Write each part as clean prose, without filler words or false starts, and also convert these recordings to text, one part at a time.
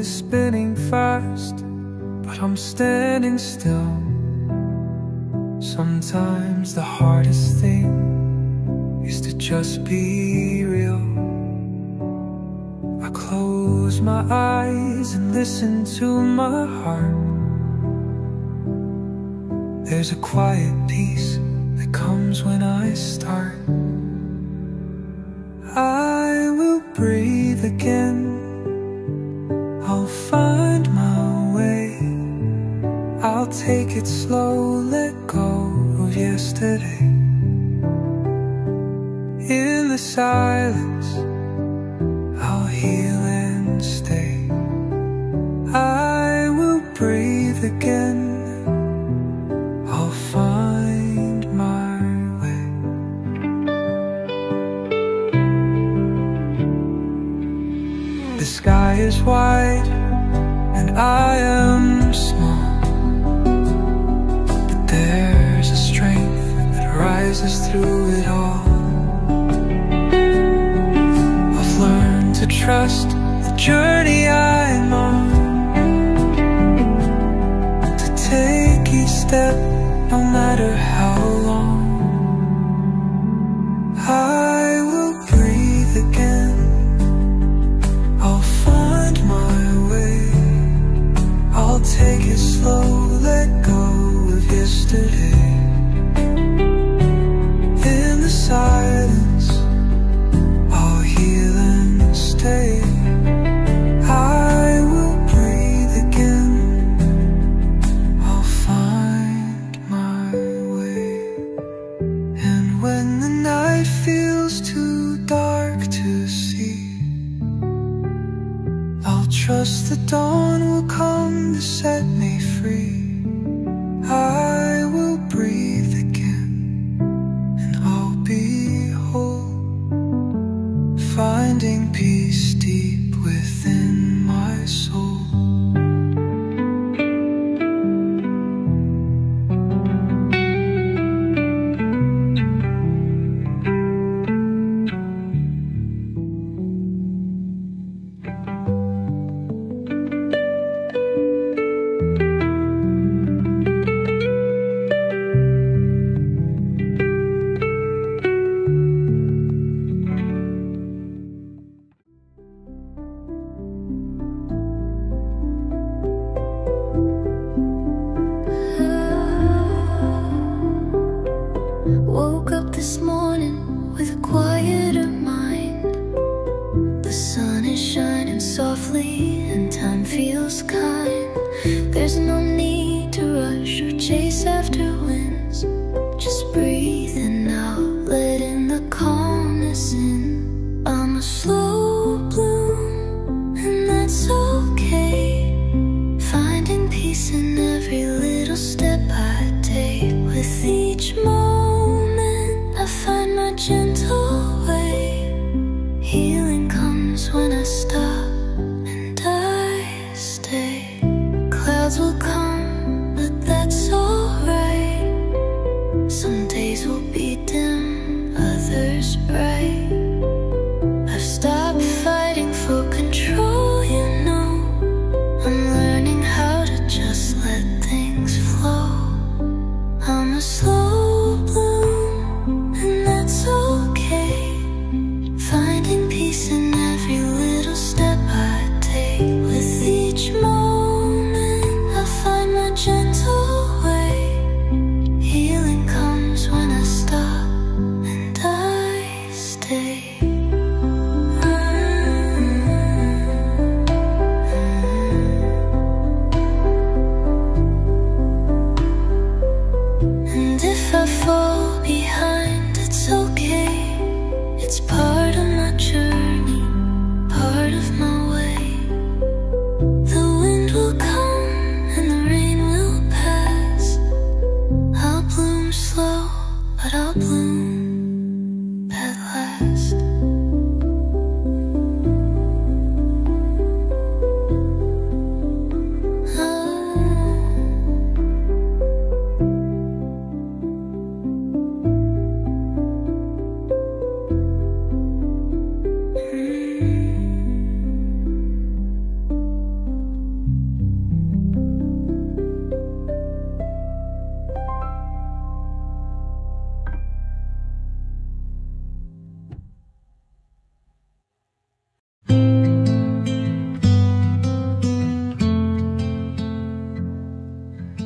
is spinning fast, but I'm standing still. Sometimes the hardest thing is to just be real. I close my eyes and listen to my heart. There's a quiet peace that comes when I start. I will breathe again, I'll find my way. I'll take it slow, let go of yesterday. In the silence, I'll heal and stay. I will breathe again, I'll find my way. The sky is wide and I am small, but there's a strength that rises through it all. I've learned to trust the journey I'm on, to take each step no matter how long. I will breathe again, I'll find my way. I'll take it slow, let go of yesterday. In the silence, I'll heal and stay. I will breathe again, I'll find my way. And when the night feels too dark to see, I'll trust the dawn will come to set me free. I will breathe again and I'll be whole, finding peace deep within my soul. Woke up this morning with a quieter mind. The sun is shining softly and time feels kind. There's no need to rush or chase after winds. Just breathing out, letting the calmness in. I'm a slow bloom, and that's okay. Finding peace in every little step I take. With each moment I find my gentle way. Healing comes when I stop and I stay. Clouds will come, but that's alright. Some days will be dim, others bright. I've stopped fighting for control, you know. I'm learning how to just let things flow. I'm a slow bloom, and that's okay. Finding peace in every little step I take. With each moment I find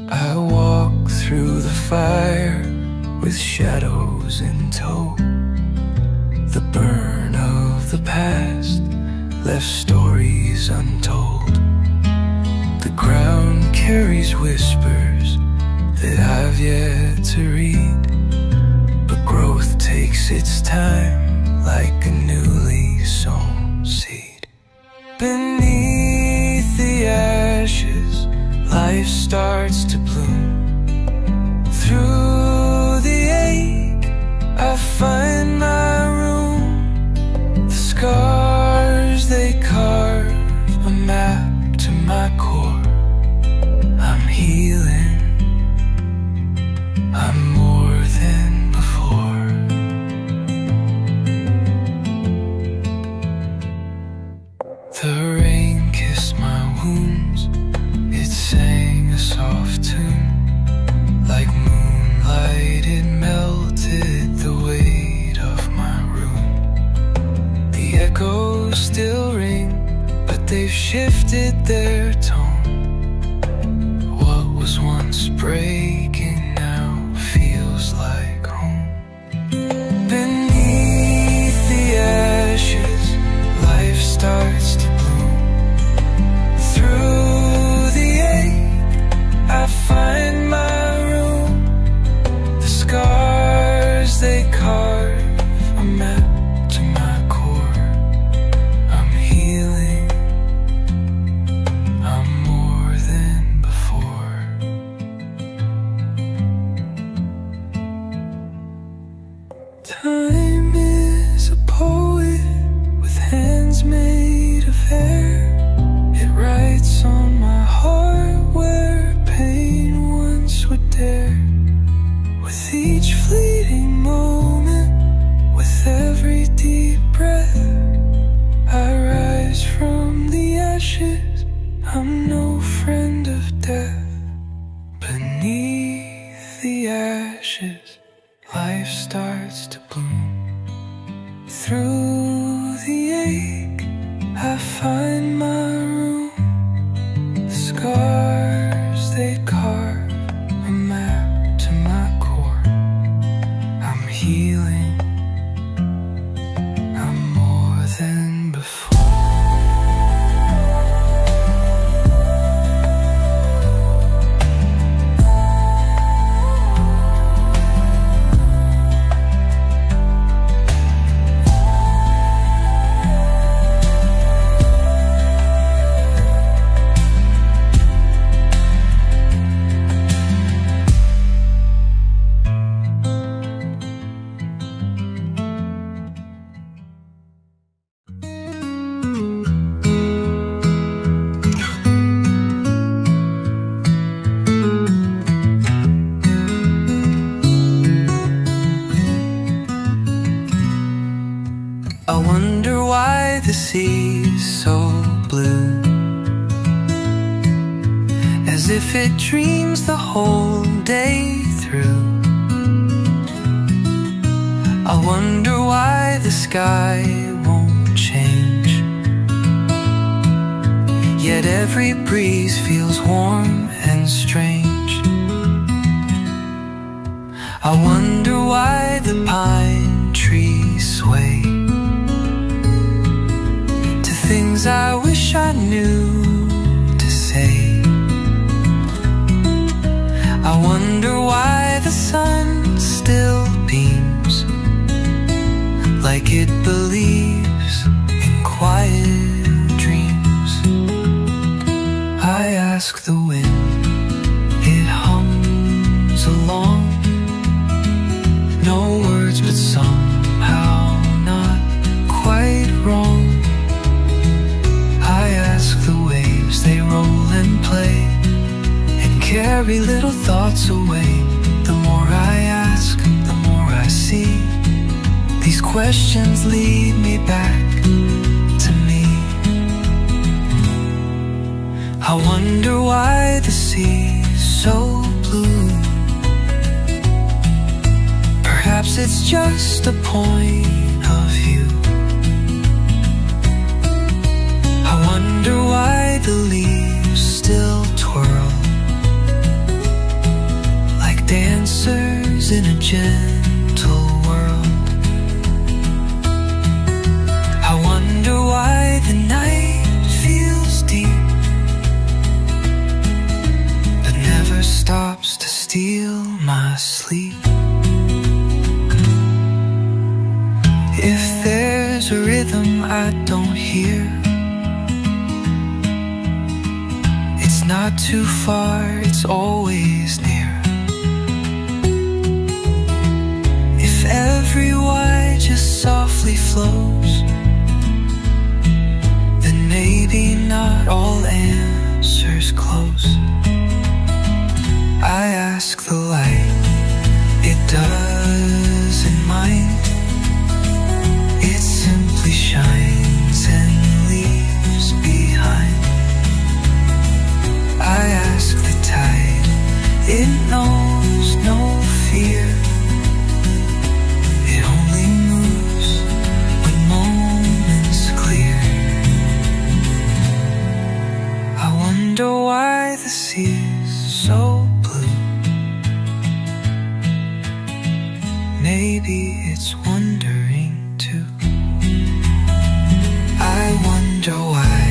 I walk through the fire with shadows in tow. The burn of the past left stories untold. The ground carries whispers that I've yet to read, but growth takes its time like a newly sown seed. Beneath the ashes, life starts to bloom. Through the ache, I find my room. The scars, they carve a map to my core. I'm healing, I'm more than before. The rain kissed my wounds, it sang a soft tune. Like moonlight, it melted the weight of my room. The echoes still ring, but they've shifted their tone. What was once breaking now feels like home. Beneath the ashes, life starts to bloom. Through the ache, I find my room. The scars, they carve a map to my core. I'm healing, I'm more than before. Time is a poet with hands made of hair. It writes on my heart where pain once would dare. With each fleeting moment, with every deep breath, I rise from the ashes, I'm no friend of death. Beneath the ashes, life starts to bloom. Through the ache, I find my room. The scars, they carve a map to my core. I'm healing, I'm more than before. I wonder why the sea's so blue, as if it dreams the whole day through. I wonder why the sky won't change, yet every breeze feels warm and strange. I wonder why the pine trees sway to things I wish I knew to say. I wonder why the sun still beams, like it believes in quiet dreams. I ask the wind, it hums along, no words but somehow not quite wrong. I ask the waves, they roll and play and carry little thoughts away. The more I ask, the more I see. These questions lead me back to me. I wonder why the sea's so blue. Perhaps it's just a point of view. I wonder why the leaves still twirl gentle world. I wonder why the night feels deep, but never stops to steal my sleep. If there's a rhythm I don't hear, it's not too far, it's always near. If every why just softly flows, then maybe not all answers close. I ask the light, it doesn't mind. It simply shines and leaves behind. I ask the tide, it knows no fear. It only moves when moments clear. I wonder why the sea is so blue. Maybe it's wondering too. I wonder why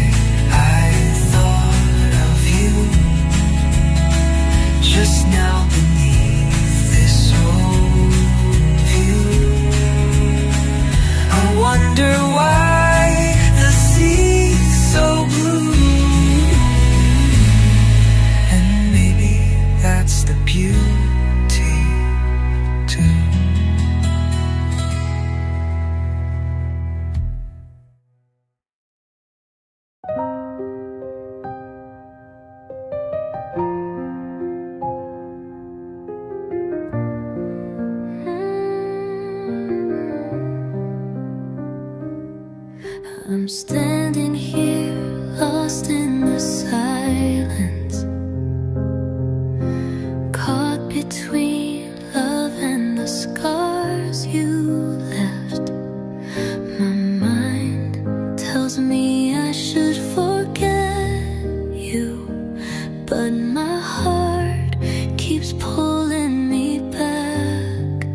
I thought of you just now beneath this old view. I wonder why the sea's so blue. And maybe that's the beauty too. I'm standing here, lost in the silence, caught between love and the scars you left. My mind tells me I should forget you, but my heart keeps pulling me back.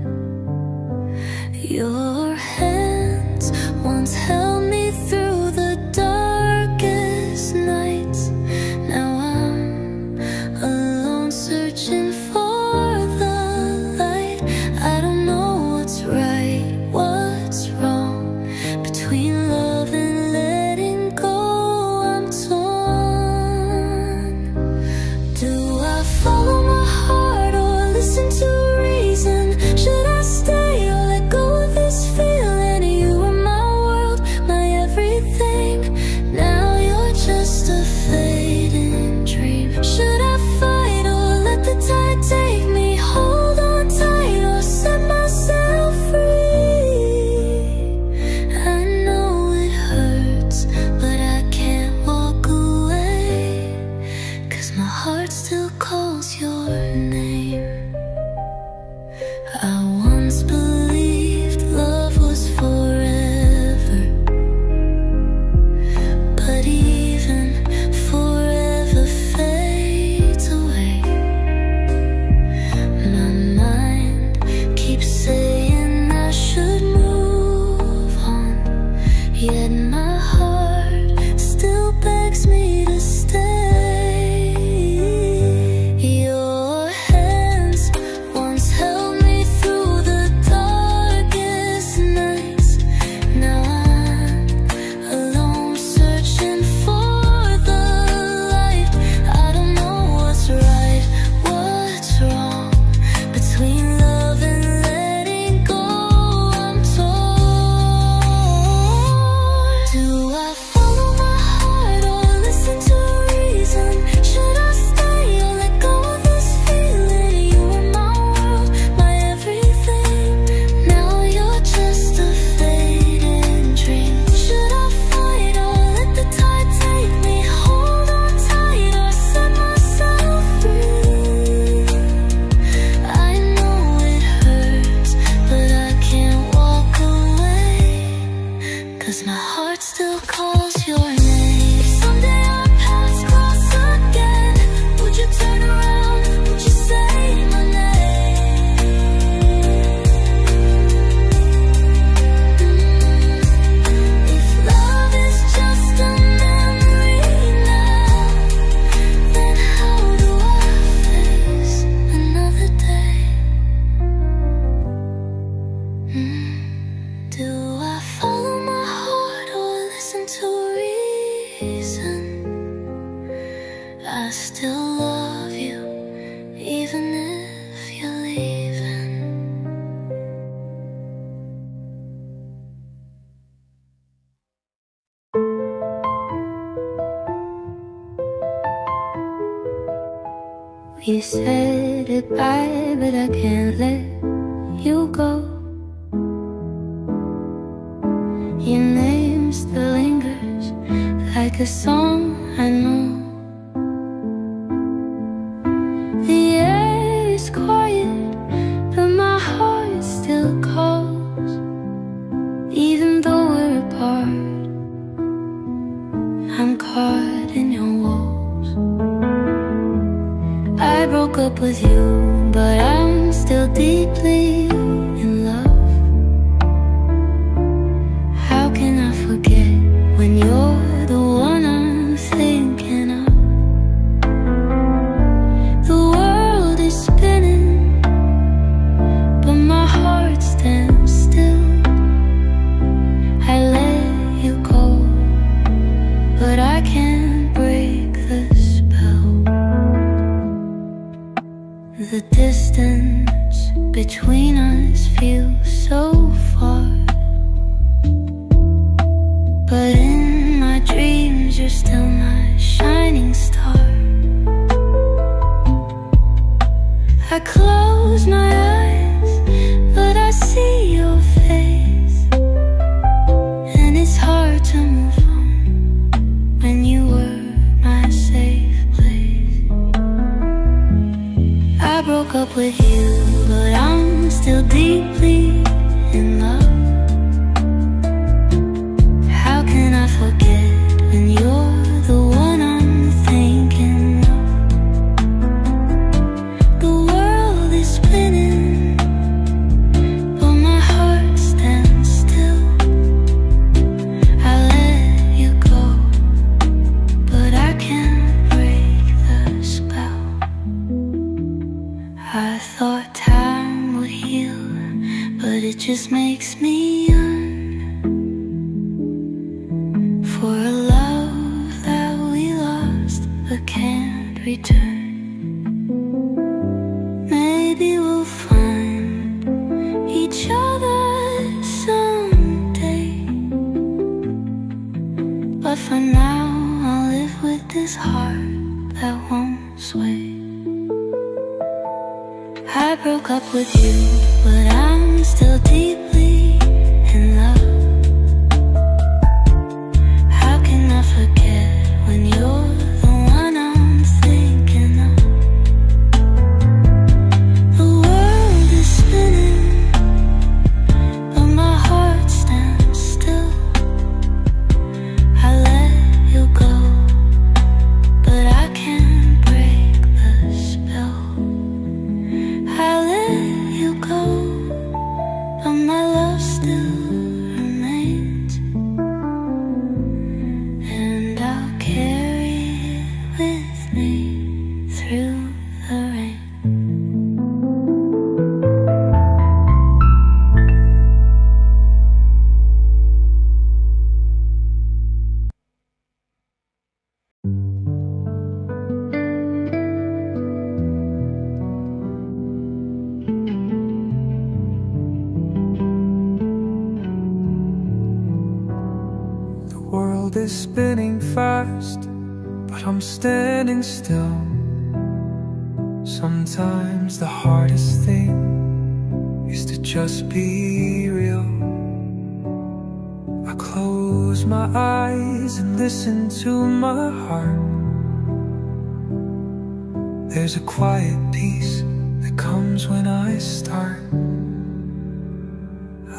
Your hands once held me through the darkest nights. Now I'm alone searching for the light. I don't know what's right, what's wrong. Between love and letting go, I'm torn. Do I follow my heart or listen to reason? Should I stay or let go of this feeling? You were my world, my everything. Now you're just a fading dream. Should I fight or let the tide take me? Hold on tight or set myself free? I know it hurts, but I can't walk away, 'cause my heart still calls your name. I once believed love was forever, but even forever fades away. My mind keeps saying I should move on, yet my heart still begs me to stay. Your hands once held me through the dark. We said goodbye, but I can't let you go. Your name still lingers like a song I know. The air is quiet, but my heart still calls. Even though we're apart, I'm caught in your walls. I broke up with you, but I'm still deeply in love. How can I forget when you're the one I'm thinking of? The world is spinning, but my heart stands still. I let you go, but I can't break the spell. The distance between us feels so far, but in my dreams you're still my shining star. I close my eyes, but I see your face, and it's hard to move on when you were my safe place. I broke up with you, but I'm still deeply in love. How can I forget when you're the one I'm thinking of? The world is spinning, but my heart stands still. I let you go, but I can't break the spell. I thought time would heal, but it just makes me yearn for a love that we lost but can't return. Maybe we'll find each other someday, but for now I'll live with this heart that won't sway. I broke up with you, but I'm still deeply in love. How can I forget when you're the one I'm thinking of? The world is spinning, but my heart stands still. I let you go, but I can't break the spell. I let you go, but my love still remains, and I'll carry it with me through the rain. The world is spinning fast, but I'm standing still. Sometimes the hardest thing is to just be real. I close my eyes and listen to my heart. There's a quiet peace that comes when I start.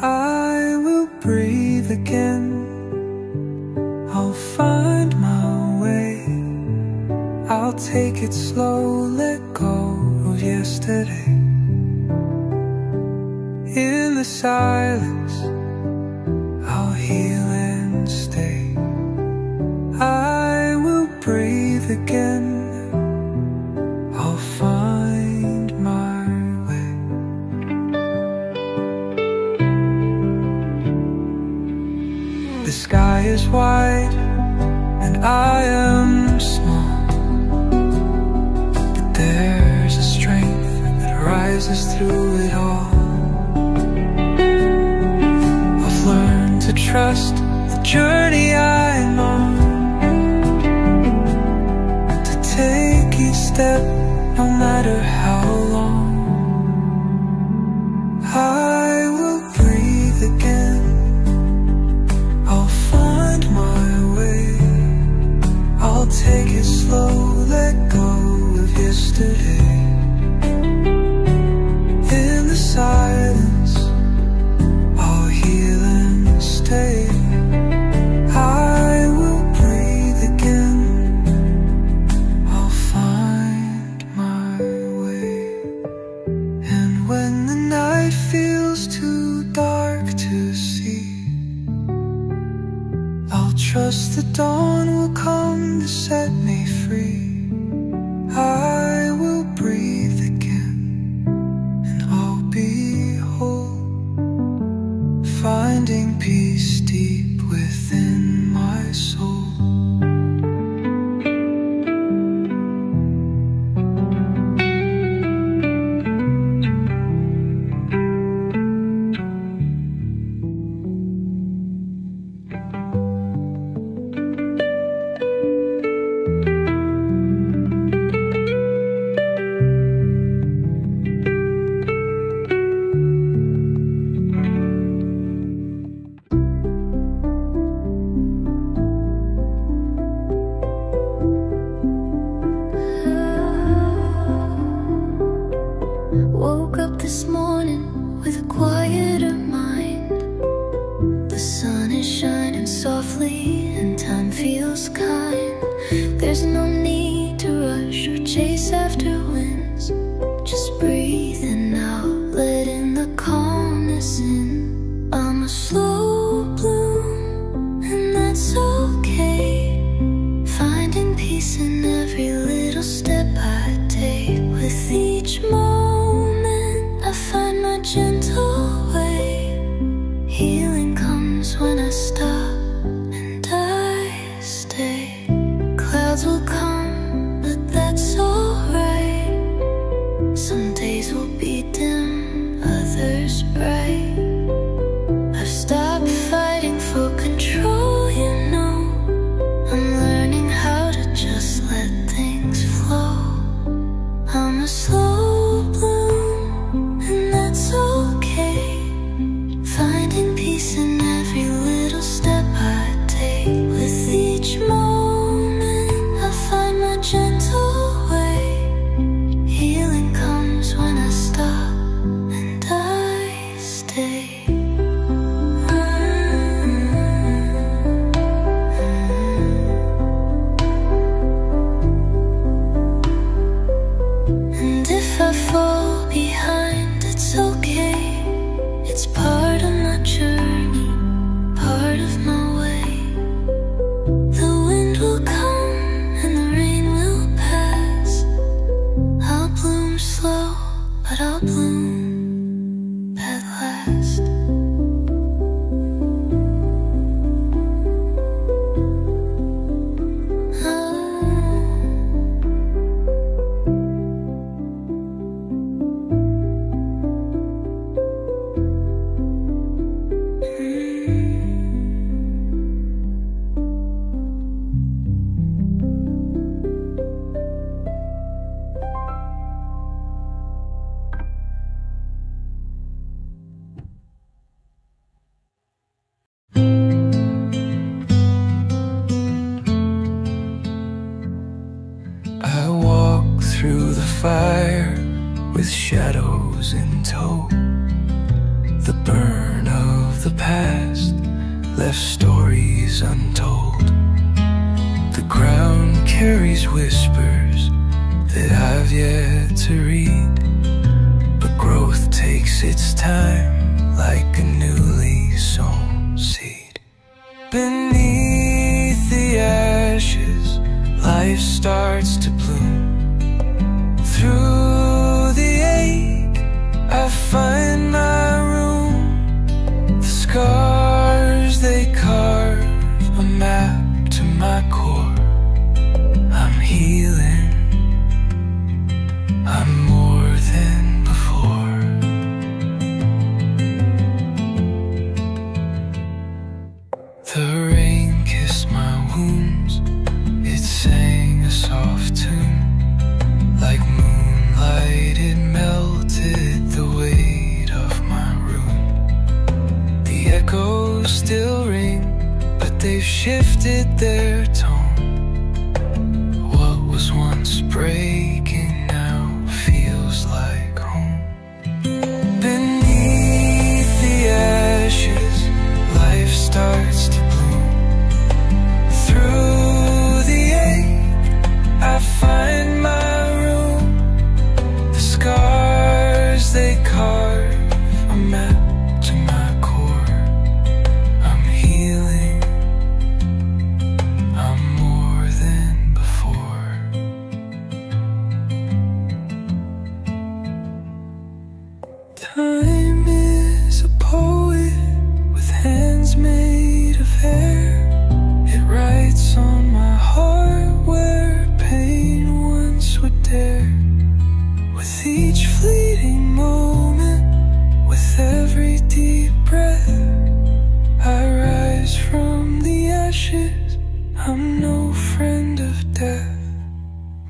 I will breathe again, I'll find my way. I'll take it slow, let go of yesterday. In the silence, I'll heal and stay. I will breathe again, I'll find my way. The sky is wide and I am small, but there's a strength that rises through it all. I've learned to trust the journey I'm on, to take each step no matter how long. I will breathe again, I'll find my way. I'll take it slow, let go of yesterday. In the silence, I'll heal and stay. I will breathe again, I'll find my way. And when the night feels too dark to see, I'll trust the dawn will come to set me free. I will breathe again, and I'll be whole, finding peace deep within my soul. Woke up this morning with a quieter mind. The sun is shining softly and time feels kind. There's no need to rush or chase after winds. Just breathing out, letting the calmness in. I'm a slow bloom, and that's okay. Finding peace in every little step I take. With each moment I find my gentle way. Healing comes when I stop and I stay. Clouds will come, but that's alright. Some days will be dim, others bright. I've stopped fighting for control, you know. I'm learning how to just let things flow. I'm a slow bloom, and that's okay. Finding peace in every little step I take. With each moment I find my gentle way. Healing comes when I stop and I stay. And if I fall behind, it's okay. It's part of my journey, part of my way. The wind will come and the rain will pass. I'll bloom slow, but I'll bloom at last. I walk through the fire with shadows in tow. The burn of the past left stories untold. The ground carries whispers that I've yet to read, but growth takes its time like a newly sown seed. Beneath the ashes, life starts to bloom. Through the ache, I find my room. The scars, they carve a map to my core. I'm healing, I'm more than before. The rain shifted their tone. What was once breaking now feels like home. Beneath the ashes, life starts to bloom. Through the ache, I find my room. The scars they carve a map to my core. I'm healing, I'm more than before. Time is a poet with hands made of hair. It writes on my heart where pain once would dare. With each fleeting moment, with every deep breath, I rise from the ashes. I'm no friend of death.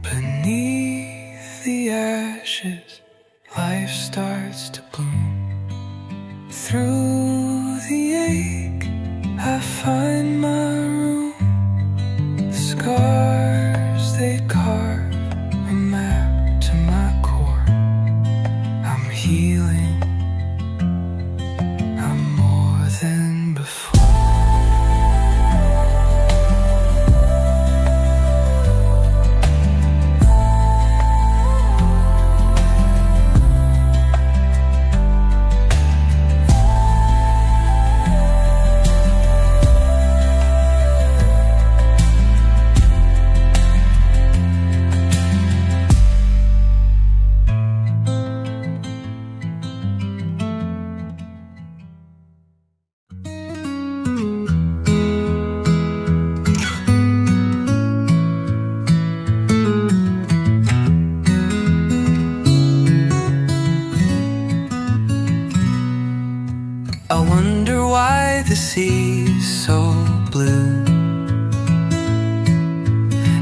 Beneath the ashes, life starts to bloom. Through the ache, I find my room. The scars they carve a map to my core. I'm healing, I'm more than before. I wonder why the sea's so blue,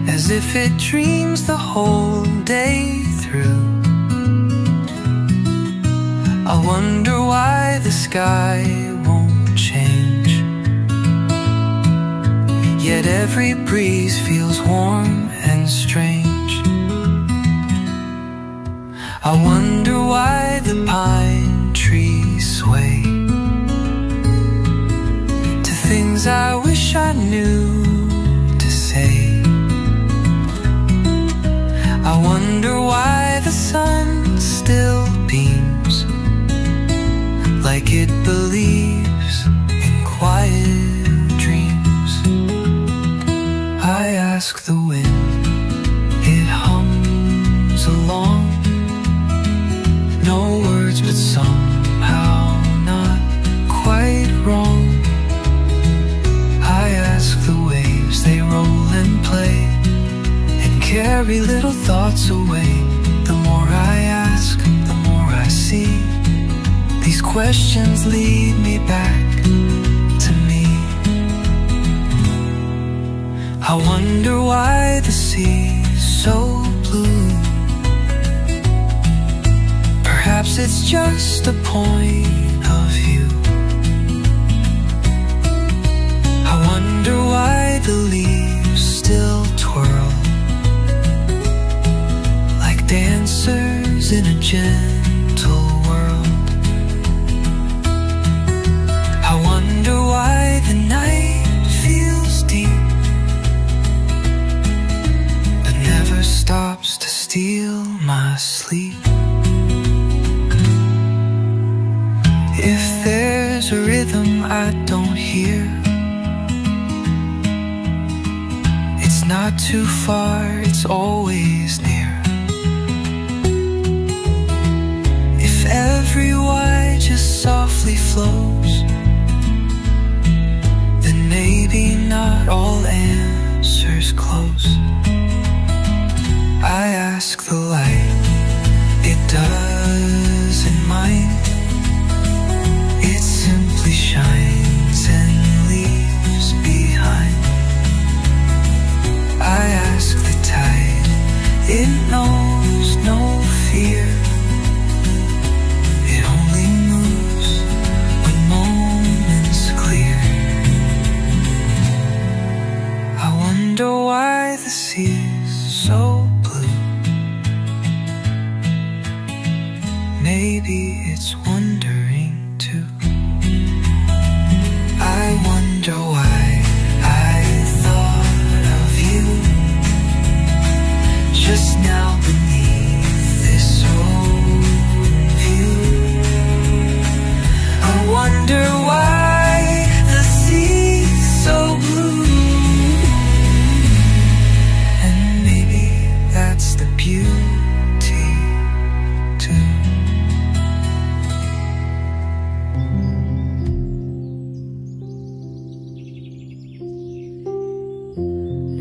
as if it dreams the whole day through. I wonder why the sky won't change, yet every breeze feels warm and strange. I wonder why the pine trees sway to things I wish I knew to say. I wonder why the sun still beams, like it believes in quiet dreams. I ask the wind, it hums along, no words but somehow not quite wrong. I ask the waves, they roll and play and carry little thoughts away. The more I ask, the more I see. These questions lead me back to me. I wonder why the sea's so blue. Perhaps it's just a point of view. I wonder why the leaves still twirl like dancers in a gentle world. I wonder why the night feels deep but never stops to steal my sleep. If there's a rhythm I don't hear, it's not too far, it's always near. If every why just softly flows, then maybe not all answers close. I ask the light, it doesn't mind. It simply shines and leaves behind. I ask the tide, it knows no fear. It only moves when moments clear. maybe it's wondering too. I wonder why I thought of you just now beneath this old view. I wonder why the sea's so blue, and maybe that's the beauty too.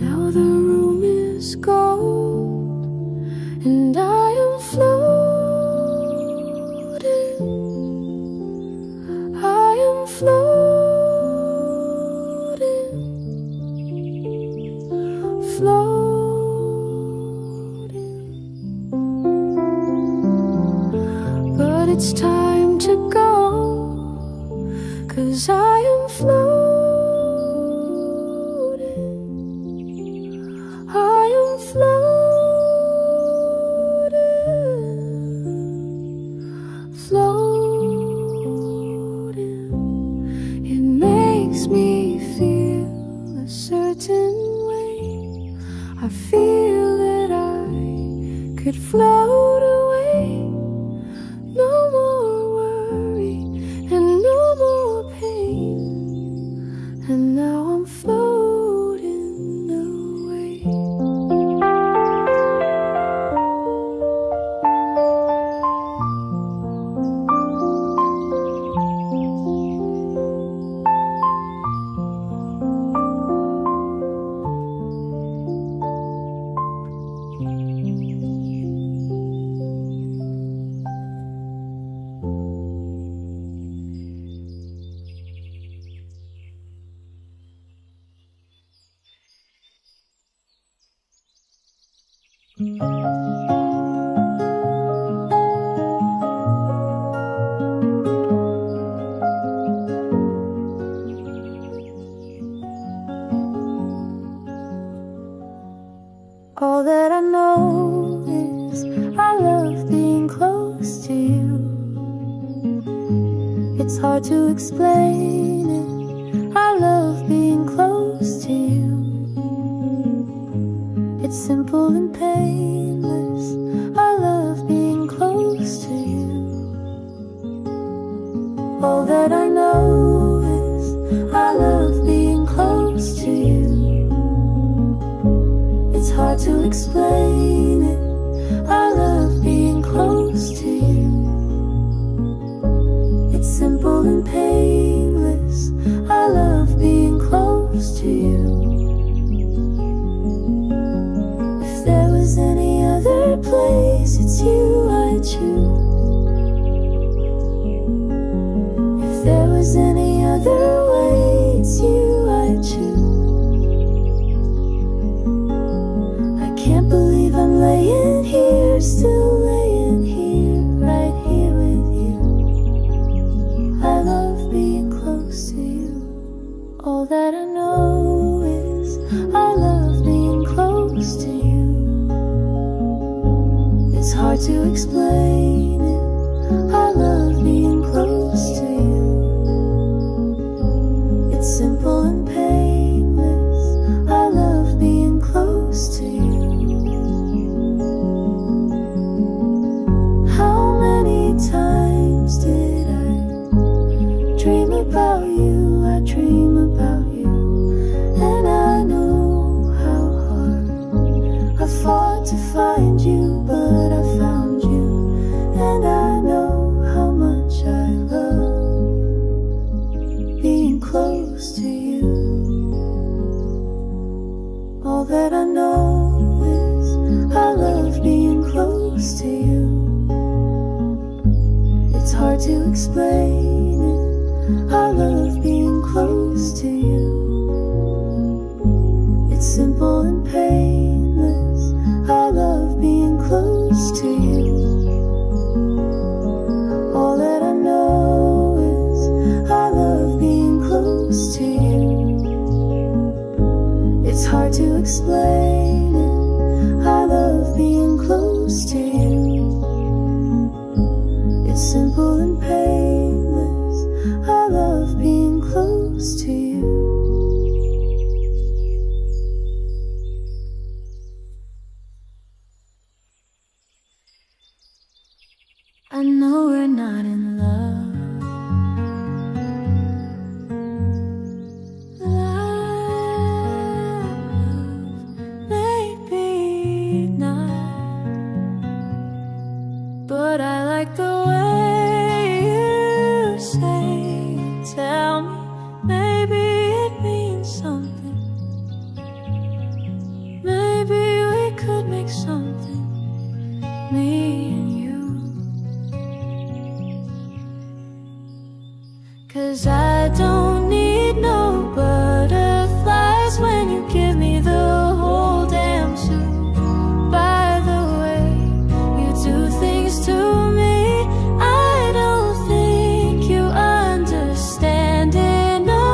Now the room is gold, and I am floating. I am floating, floating. But it's time to go, 'cause I am floating. I am floating, floating. It makes me feel a certain way. I feel that I could float away. No more worry and no more pain. And now I'm floating away. All that I know is I love being close to you. It's hard to explain it. I love being close to you. It's simple and painless. I love being close to you. All that I know is I love being close to you. It's hard to explain it. I love being close to you. It's simple and painless. I love being close to you. If there was any other place, it's you I choose. If there was any other way, it's you I choose. Can't believe I'm laying here, still laying here, right here with you. I love being close to you. All that I know is I love being close to you. It's hard to explain it. I love being close to you. It's simple and painless. I love being close to you. Times did I dream about you? I dream about you, and I know how hard I fought to find you, but I found you, and I know how much I love being close to you. All that I know is I love being close to you. It's hard to explain it. I love being close to you. It's simple and painless. I love being close to you. All that I know is I love being close to you. It's hard to explain it. I love being close to you. I know we're not in love. Maybe not, but I like the way you say, tell me, maybe it means something. Maybe we could make something, me and you. 'Cause I don't need no butterflies when you give me the whole damn zoo. By the way you do things to me, I don't think you understand it, no.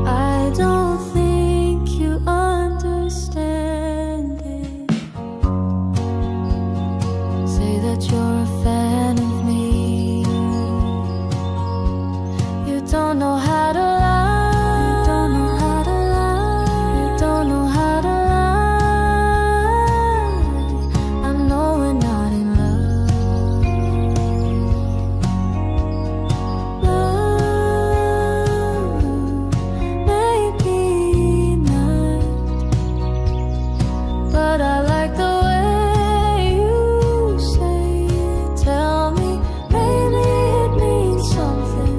I don't think you understand it. Say that you're a fan of me. You don't know how to lie. You don't know how to lie. You don't know how to lie. I know we're not in love. Love, maybe not, but I like the way you say it. Tell me, maybe it means something.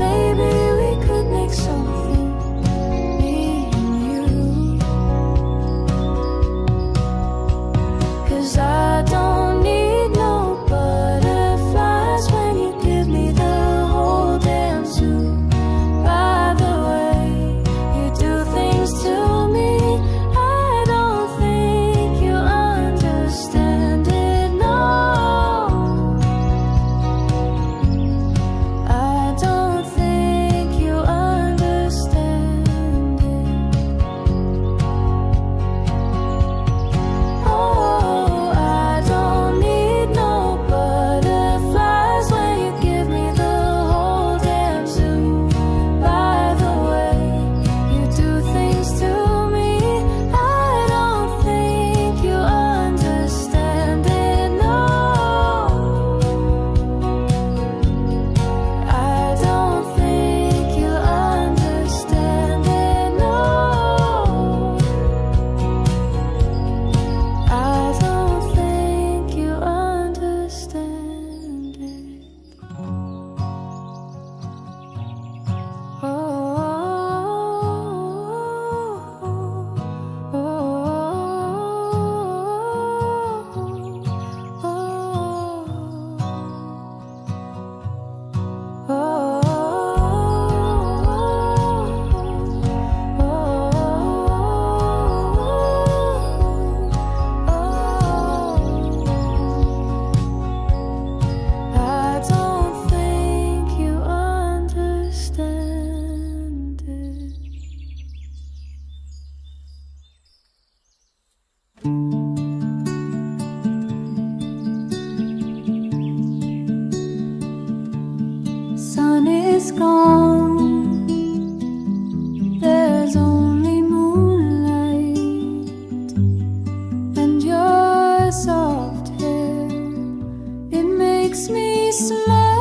Maybe we could make something, me and you. 'Cause I don't need no butterflies when you give me the whole damn zoo. By the way you do things to me, I don't think you understand it, no. I don't think you understand it. Oh, I don't need no butterflies when you give me the whole damn zoo. By the way you do things to me, I don't think you understand it, no. I don't think you understand it, no. I don't think you understand it. Oh, I don't think you understand it. Sun is gone, there's only moonlight, and your soft hair, it makes me smile.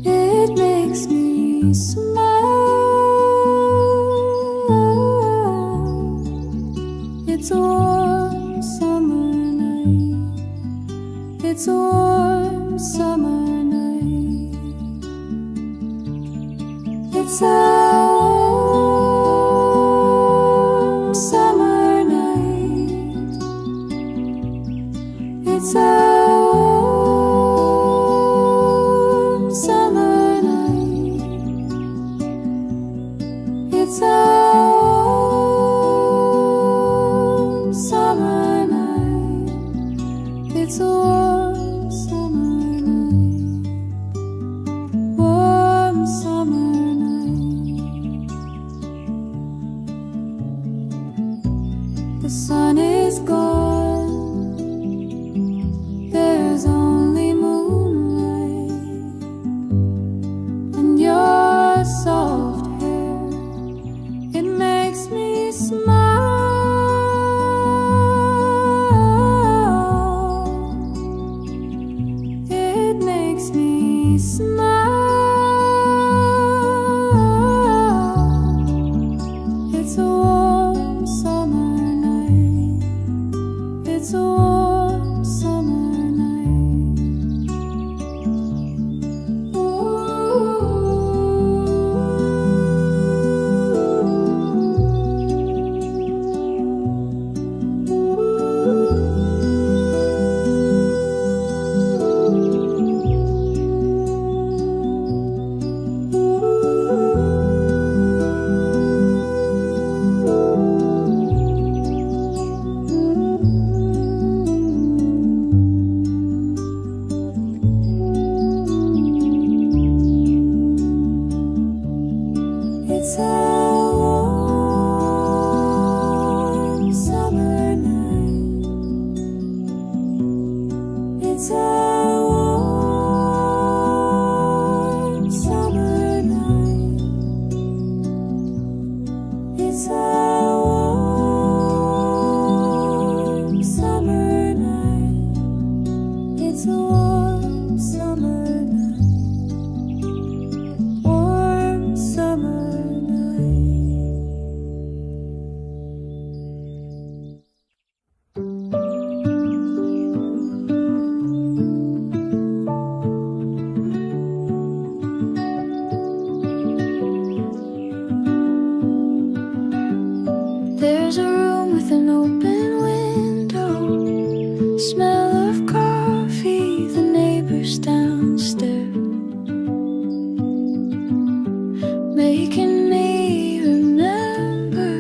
It makes me smile. It's a warm summer night. It's a warm summer night. It's a warm summer night. It's a warm summer night. It's a warm summer night. It's a warm summer night. Warm summer night. It's a warm summer night. It's a warm summer night. It's a warm summer night. It's a warm summer night. Warm summer There's a room with an open window, smell of coffee, the neighbors downstairs, making me remember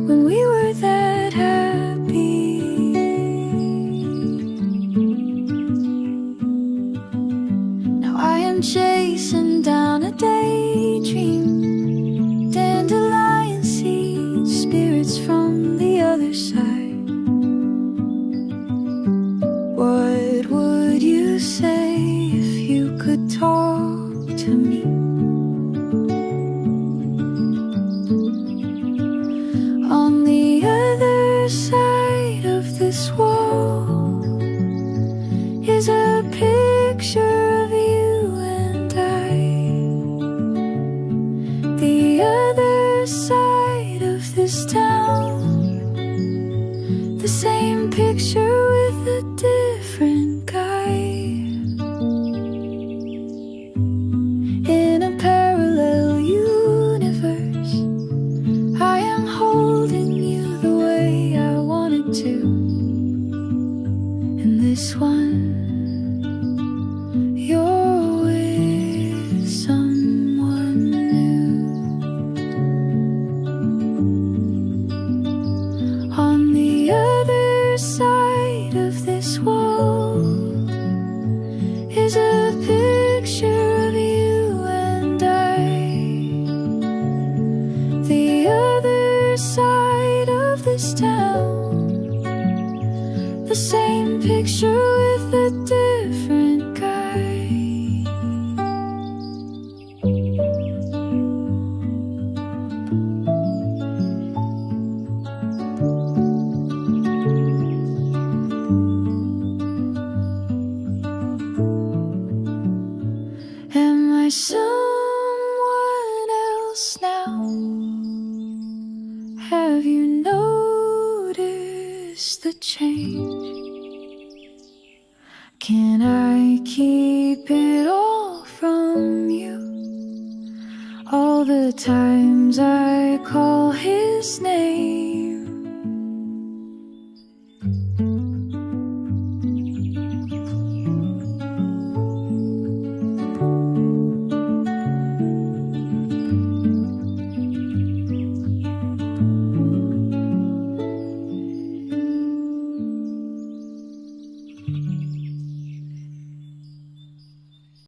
when we were that happy. Now I am chasing down a daydream, dandelion seeds, spirits from the other side. What would you say if you could talk to me? On the other side of this wall is a picture of you and I. The other side of this town, the same picture with a different guy. In a parallel universe, I am holding you the way I wanted to. In this one, you're with someone new. On the other side of this wall is a picture of you and I. The other side of this town, the same picture with a different guy. Am I someone else now? Have you noticed the change? Can I keep it all from you? All the times I call his name,